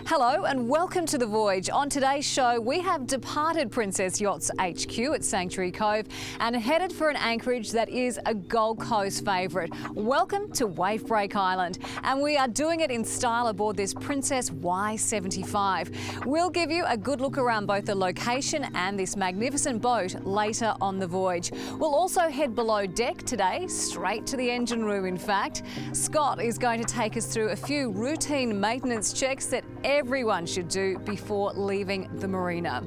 Hello and welcome to The Voyage. On today's show, we have departed Princess Yachts HQ at Sanctuary Cove and headed for an anchorage that is a Gold Coast favourite. Welcome to Wavebreak Island, and we are doing it in style aboard this Princess Y75. We'll give you a good look around both the location and this magnificent boat later on the voyage. We'll also head below deck today, straight to the engine room in fact. Scott is going to take us through a few routine maintenance checks that everyone should do before leaving the marina.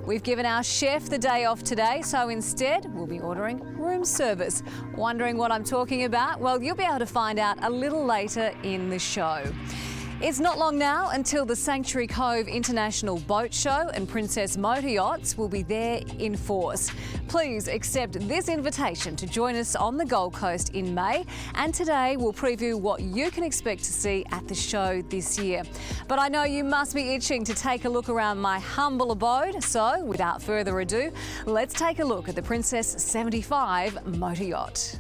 We've given our chef the day off today, so instead we'll be ordering room service. Wondering what I'm talking about? Well, you'll be able to find out a little later in the show. It's not long now until the Sanctuary Cove International Boat Show, and Princess Motor Yachts will be there in force. Please accept this invitation to join us on the Gold Coast in May, and today we'll preview what you can expect to see at the show this year. But I know you must be itching to take a look around my humble abode, so without further ado, let's take a look at the Princess 75 motor yacht.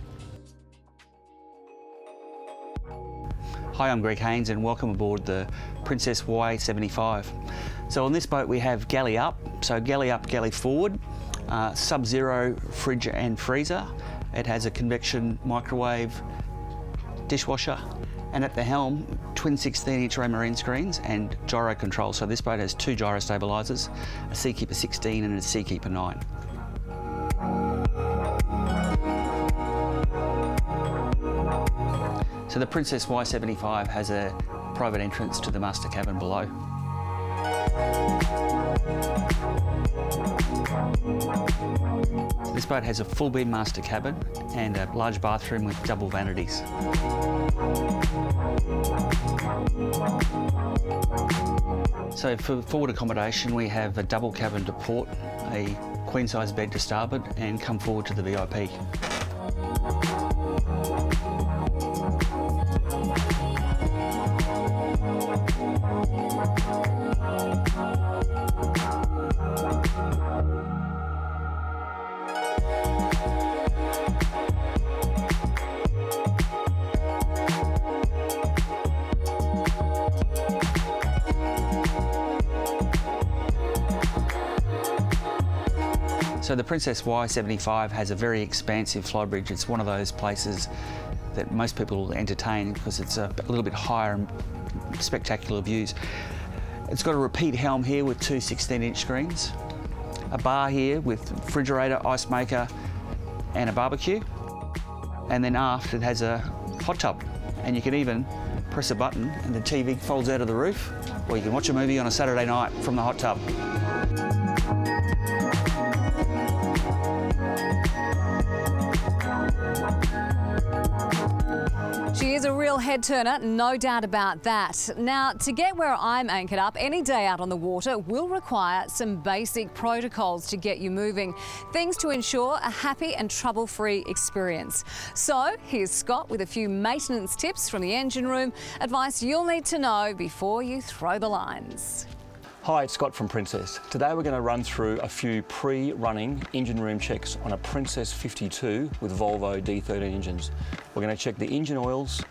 Hi, I'm Greg Haynes and welcome aboard the Princess Y75. So on this boat we have galley up, so galley up, galley forward, sub-zero fridge and freezer. It has a convection microwave, dishwasher, and at the helm, twin 16-inch Raymarine screens and gyro control. So this boat has two gyro stabilisers, a Seakeeper 16 and a Seakeeper 9. So the Princess Y75 has a private entrance to the master cabin below. This boat has a full beam master cabin and a large bathroom with double vanities. So for forward accommodation we have a double cabin to port, a queen size bed to starboard, and come forward to the VIP. So the Princess Y75 has a very expansive flybridge. It's one of those places that most people will entertain because it's a little bit higher and spectacular views. It's got a repeat helm here with two 16-inch screens, a bar here with refrigerator, ice maker and a barbecue, and then aft it has a hot tub, and you can even press a button and the TV folds out of the roof, or you can watch a movie on a Saturday night from the hot tub. She is a real head turner, no doubt about that. Now, to get where I'm anchored up any day out on the water will require some basic protocols to get you moving, things to ensure a happy and trouble-free experience. So here's Scott with a few maintenance tips from the engine room, advice you'll need to know before you throw the lines. Hi, it's Scott from Princess. Today we're going to run through a few pre-running engine room checks on a Princess 52 with Volvo D13 engines. We're going to check the engine oils,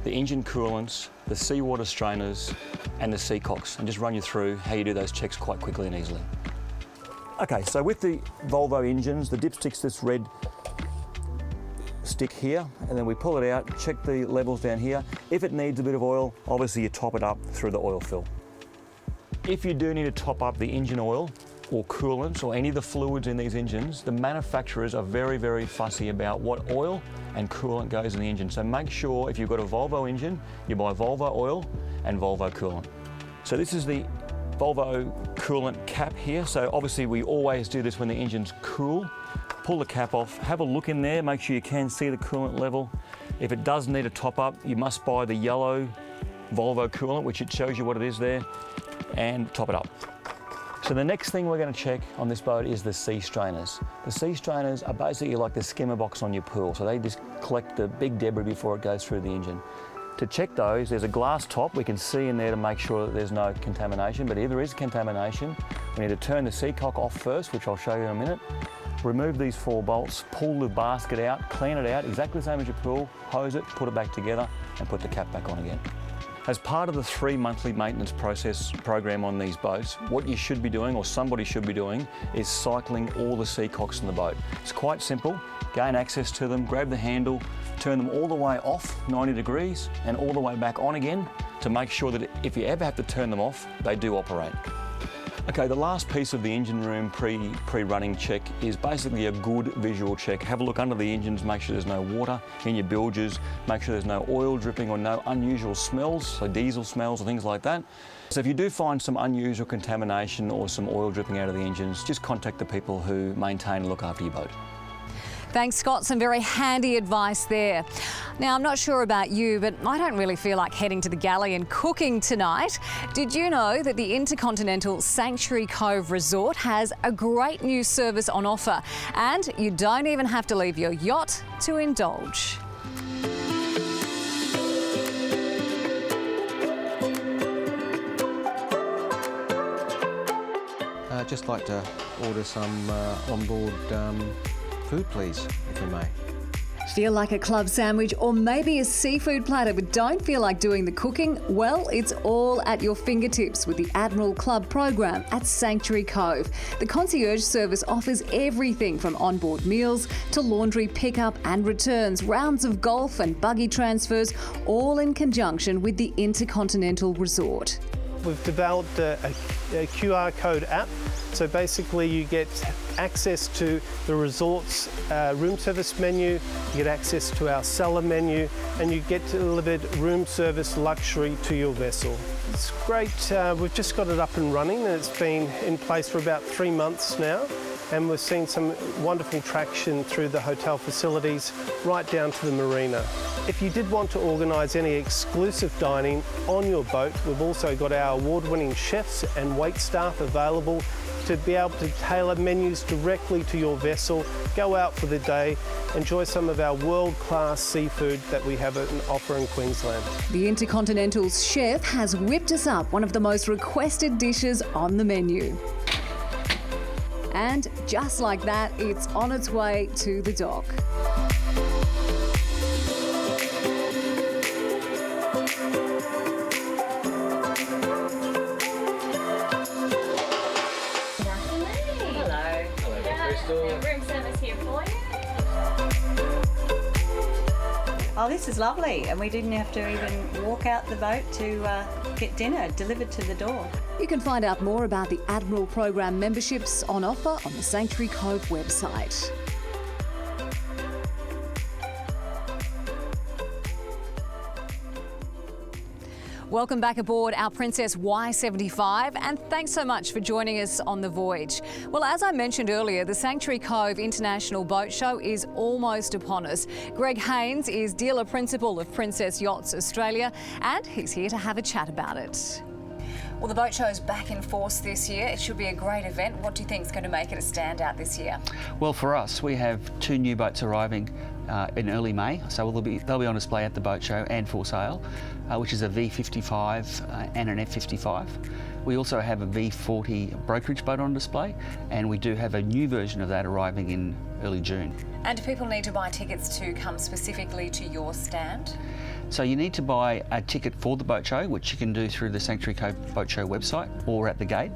the engine coolants, the seawater strainers and the seacocks, and just run you through how you do those checks quite quickly and easily. Okay, so with the Volvo engines, the dipstick's this red stick here, and then we pull it out, check the levels down here. If it needs a bit of oil, obviously you top it up through the oil fill. If you do need to top up the engine oil or coolants or any of the fluids in these engines, the manufacturers are very, very fussy about what oil and coolant goes in the engine. So make sure if you've got a Volvo engine, you buy Volvo oil and Volvo coolant. So this is the Volvo coolant cap here. So obviously we always do this when the engine's cool. Pull the cap off, have a look in there, make sure you can see the coolant level. If it does need a top up, you must buy the yellow Volvo coolant, which it shows you what it is there, and top it up. So the next thing we're going to check on this boat is the sea strainers. The sea strainers are basically like the skimmer box on your pool, so they just collect the big debris before it goes through the engine. To check those, there's a glass top we can see in there to make sure that there's no contamination, but if there is contamination, we need to turn the seacock off first, which I'll show you in a minute. Remove these 4 bolts, pull the basket out, clean it out, exactly the same as your pool, hose it, put it back together and put the cap back on again. As part of the 3 monthly maintenance program on these boats, what you should be doing, or somebody should be doing, is cycling all the seacocks in the boat. It's quite simple. Gain access to them, grab the handle, turn them all the way off 90 degrees and all the way back on again to make sure that if you ever have to turn them off, they do operate. Okay, the last piece of the engine room pre-running check is basically a good visual check. Have a look under the engines, make sure there's no water in your bilges, make sure there's no oil dripping or no unusual smells, so diesel smells or things like that. So if you do find some unusual contamination or some oil dripping out of the engines, just contact the people who maintain and look after your boat. Thanks, Scott. Some very handy advice there. Now, I'm not sure about you, but I don't really feel like heading to the galley and cooking tonight. Did you know that the Intercontinental Sanctuary Cove Resort has a great new service on offer? And you don't even have to leave your yacht to indulge. I'd just like to order some on-board food, please, if you may. Feel like a club sandwich or maybe a seafood platter but don't feel like doing the cooking? Well, it's all at your fingertips with the Admirals Club program at Sanctuary Cove. The concierge service offers everything from onboard meals to laundry pickup and returns, rounds of golf and buggy transfers, all in conjunction with the Intercontinental Resort. We've developed a QR code app, so basically you get access to the resort's room service menu, you get access to our cellar menu, and you get delivered room service luxury to your vessel. It's great, we've just got it up and running, and it's been in place for about 3 months now, and we're seeing some wonderful traction through the hotel facilities right down to the marina. If you did want to organise any exclusive dining on your boat, we've also got our award-winning chefs and wait staff available to be able to tailor menus directly to your vessel, go out for the day, enjoy some of our world-class seafood that we have on offer in Queensland. The Intercontinental's chef has whipped us up one of the most requested dishes on the menu. And just like that, it's on its way to the dock. Room service here for you. Oh, this is lovely, and we didn't have to even walk out the boat to get dinner delivered to the door. You can find out more about the Admiral program memberships on offer on the Sanctuary Cove website. Welcome back aboard our Princess Y75 and thanks so much for joining us on the voyage. Well, as I mentioned earlier, the Sanctuary Cove International Boat Show is almost upon us. Greg Haynes is dealer principal of Princess Yachts Australia and he's here to have a chat about it. Well, the boat show is back in force this year. It should be a great event. What do you think is going to make it a standout this year? Well, for us, we have 2 new boats arriving in early May, so they'll be on display at the boat show and for sale, which is a V55 and an F55. We also have a V40 brokerage boat on display, and we do have a new version of that arriving in early June. And do people need to buy tickets to come specifically to your stand? So you need to buy a ticket for the boat show, which you can do through the Sanctuary Cove Boat Show website or at the gate.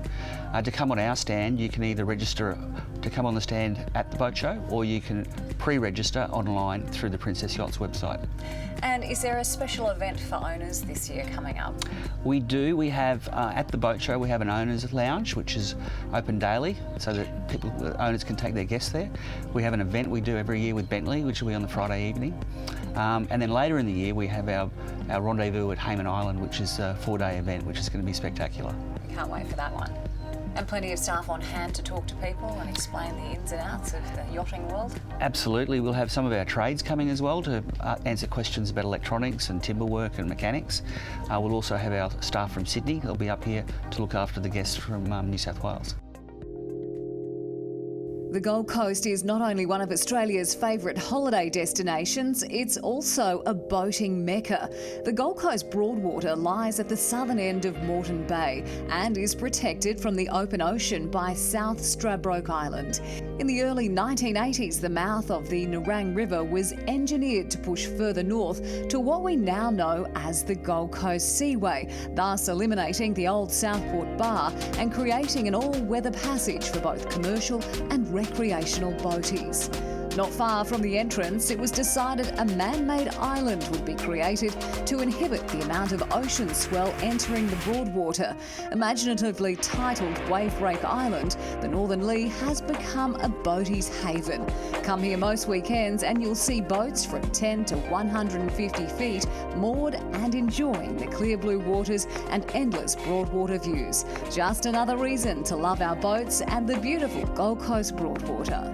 To come on our stand, you can either register to come on the stand at the boat show, or you can pre-register online through the Princess Yachts website. And is there a special event for owners this year coming up? We do. We have at the boat show we have an owners lounge which is open daily, so that the owners can take their guests there. We have an event we do every year with Bentley, which will be on the Friday evening, and then later in the year we have our rendezvous at Hayman Island, which is a 4-day event, which is going to be spectacular. Can't wait for that one. And plenty of staff on hand to talk to people and explain the ins and outs of the yachting world? Absolutely. We'll have some of our trades coming as well to answer questions about electronics and timber work and mechanics. We'll also have our staff from Sydney. They'll be up here to look after the guests from New South Wales. The Gold Coast is not only one of Australia's favourite holiday destinations, it's also a boating mecca. The Gold Coast Broadwater lies at the southern end of Moreton Bay and is protected from the open ocean by South Stradbroke Island. In the early 1980s, the mouth of the Nerang River was engineered to push further north to what we now know as the Gold Coast Seaway, thus eliminating the old Southport Bar and creating an all-weather passage for both commercial and recreational boaties. Not far from the entrance, it was decided a man-made island would be created to inhibit the amount of ocean swell entering the Broadwater. Imaginatively titled Wave Rake Island, the Northern Lee has become a boatie's haven. Come here most weekends and you'll see boats from 10 to 150 feet moored and enjoying the clear blue waters and endless Broadwater views. Just another reason to love our boats and the beautiful Gold Coast Broadwater.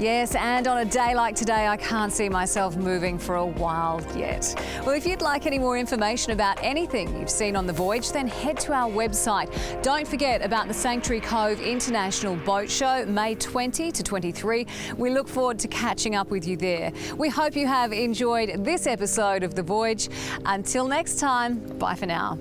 Yes, and on a day like today, I can't see myself moving for a while yet. Well, if you'd like any more information about anything you've seen on the voyage, then head to our website. Don't forget about the Sanctuary Cove International Boat Show, May 20 to 23. We look forward to catching up with you there. We hope you have enjoyed this episode of The Voyage. Until next time, bye for now.